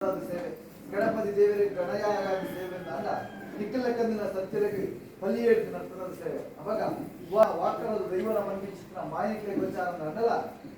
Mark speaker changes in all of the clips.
Speaker 1: ಸೇವೆ ಗಣಪತಿ ದೇವರಿಗೆ ಗಣಯಾನಗಾಗಿ ಸೇವೆ ಅಂದ ನಿಕ್ಕಲಕ್ಕಂದಿನ ಸತ್ಯರಿಗೆ ಪಲ್ಲಿಯೇಡ್ತು ನರ್ತನದ ಸೇವೆ ಅವಾಗ ವಾಕರದ ದೈವನ ಮಂದಿಚಿನ ಮಾಯಿಕೆ ಗೋಚಾರ ಅಂಡಲ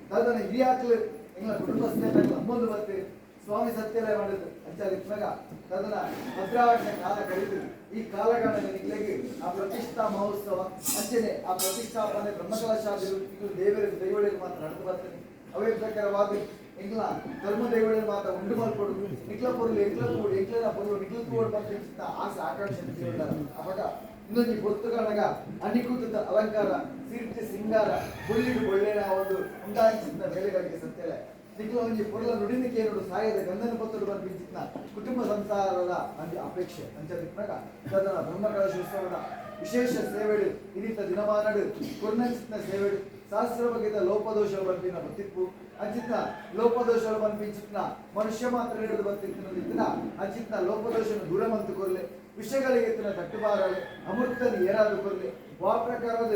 Speaker 1: ತದನ ಹಿರಿಯಾಕ್ಲು ಎಂಗಳ ಕುಟುಂಬಸ್ಥೆಲ್ಲ ಅಮ್ಮೊಂದು ಬತ್ತೆ ಸ್ವಾಮಿ ಸತ್ಯಲಯ ಮಾಡಿದ್ರು ಅಂಚಾಲಿಕ್ನಾಗ ತದನ ಭದ್ರಾವತಿಯ ಕಾಲ ಕರೀತು ಈ ಕಾಲಗಾಣದ ನಿಕ್ಲೆಗೆ ಆ ಪ್ರತಿಷ್ಠಾ ಮಹೋತ್ಸವ ಅಂಚನೆ ಆ ಪ್ರತಿಷ್ಠಾಪನೆ ಬ್ರಹ್ಮಕಲಶಾದಿಗಳು ದೇವರಿಗೆ ದೈವಳಿಗೆ ಮಾತ್ರ ನಡೆದು ಬರ್ತದೆ ಅವೇ ಪ್ರಕಾರವಾಗಿ ಎಂಗ್ಲ ಧರ್ಮ ದೇವಳಿಗೆ ಮಾತ್ರ ಉಂಡು ಮಾಡ್ಕೊಡು ನಿಕ್ಲ ಪೊರುಳು ಎಂಕ್ಲ ಕೂಡು ಎಂಕ್ಲನ ಪೊರುಳು ನಿಕ್ಲ ಕೂಡು ಬರ್ತಿಂತ ಆಸೆ ಆಕಾಂಕ್ಷೆ ಅವಾಗ ಇನ್ನೊಂದು ಪುಸ್ತಕನಾಗ ಅನಿಕೂತದ ಅಲಂಕಾರ ಸೀರ್ತಿ ಸಿಂಗಾರ ಬುಳ್ಳಿಡು ಒಳ್ಳೆಯ ಒಂದು ಉಂಟಾಗಿಸಿದ ಬೇಲೆಗಳಿಗೆ ಸತ್ಯಲೆ ನಿಕ್ಲ ಒಂಜಿ ಪೊರುಳ ನುಡಿನಿಕೆ ನೋಡು ಸಾಯದ ಗಂಧನ ಪತ್ತಡು ಬಂದಿನ ಕುಟುಂಬ ಸಂಸಾರದ ಅಂಜಿ ಅಪೇಕ್ಷೆ ಅಂಚದಿಕ್ನಾಗ ತದನ ಬ್ರಹ್ಮಕಲಶೋತ್ಸವದ ವಿಶೇಷ ಸೇವೆಡು ಇನಿತ ದಿನಮಾನಡು ಕೊರ್ನಂಚಿನ ಸೇವೆಡು ಶಾಸ್ತ್ರ ಬಗೆದ ಲೋಪದೋಷ ಬಂದಿನ ಬತ್ತಿತ್ತು ಅಂಚಿತ್ನ ಲೋಪದೋಷ ಬಂದಿನ ಮನುಷ್ಯ ಮಾತ್ರ ಹಿಡಿದು ಬರ್ತಿತ್ತಿನ ಅಂಚಿತ್ನ ಲೋಪದೋಷನ ದೂರ ಮಂತು ಕೊರ್ಲೆ ವಿಷಯಗಳಿಗೆ ಎತ್ತಿನ ತಟ್ಟುಬಾರಲೆ ಅಮೃತನ ಏರಾದು ಕೊರ್ಲೆ ವಾ ಪ್ರಕಾರದ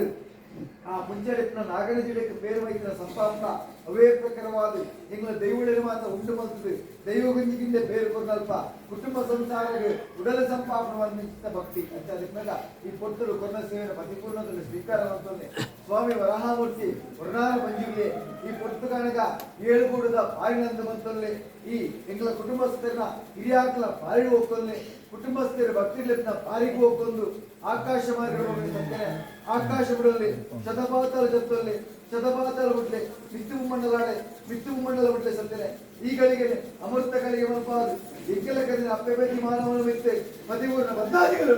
Speaker 1: ಆ ಮುಂಜಾನೆತ್ತಿನ ನಾಗರ ಜಿಲ್ಲೆಗೆ ಪೇರು ವೈದ್ಯನ ಸಂಪಾದನ ಅವೇ ಪ್ರಕಾರವಾದ ಎಂಗಳ ದೈವಳಿಗೆ ಮಾತ್ರ ಉಂಡು ಬಂತದ್ದು ದೈವ ಗುಂಜಿಗಿಂದ ಬೇರು ಕೊರ್ನಲ್ಪ ಕುಟುಂಬ ಸಂಸಾರಕ್ಕೆ ಉಡಲ ಸಂಪಾದನವನ್ನು ಭಕ್ತಿ ಅಂತ ಅದಕ್ಕಾಗ ಈ ಪೊಟ್ಟರು ಕೊನ್ನ ಸೇವೆಯ ಪರಿಪೂರ್ಣದಲ್ಲಿ ಸ್ವೀಕಾರ ಅಂತಂದೆ ಸ್ವಾಮಿ ವರಹಾಮೂರ್ತಿ ವರ್ಣಾನ ಮಂಜುಗೆ ಈ ಪೊಟ್ಟುಗಾಣಗ ಏಳುಗೂಡದ ಪಾರಿನಂದು ಬಂತಲ್ಲೇ ಈ ಎಂಗಳ ಕುಟುಂಬಸ್ಥರನ್ನ ಹಿರಿಯಾಕಲ ಪಾರಿಗೆ ಹೋಗ್ಕೊಂಡೆ ಕುಟುಂಬಸ್ಥರ ಭಕ್ತಿಲೆತ್ತಿನ ಪಾರಿಗೆ ಹೋಗ್ಕೊಂಡು ಆಕಾಶ ಮಾರ್ಗದಲ್ಲಿ ಆಕಾಶ ಬಿಡಲ್ಲಿ ಶತಪಾತಾಲ ಜೊತ್ತಲ್ಲಿ ಶತಪಾತಾಲ ಬಿಡ್ಲೆ ಮಿತ್ತು ಮಂಡಲ ಬಿಡ್ಲೆ ಸತ್ತನೆ ಈಗಳಿಗೆ ಅಮೃತ ಕಲಿಗೆ ಮನಪಾದು ಎಂಕೆಲ ಕಲಿನ ಅಪ್ಪೆ ಬೇತಿ ಮಾನವನ ಮೆತ್ತೆ ಮದಿಪೂರ್ಣ ಬದ್ಧಾದಿಗಳು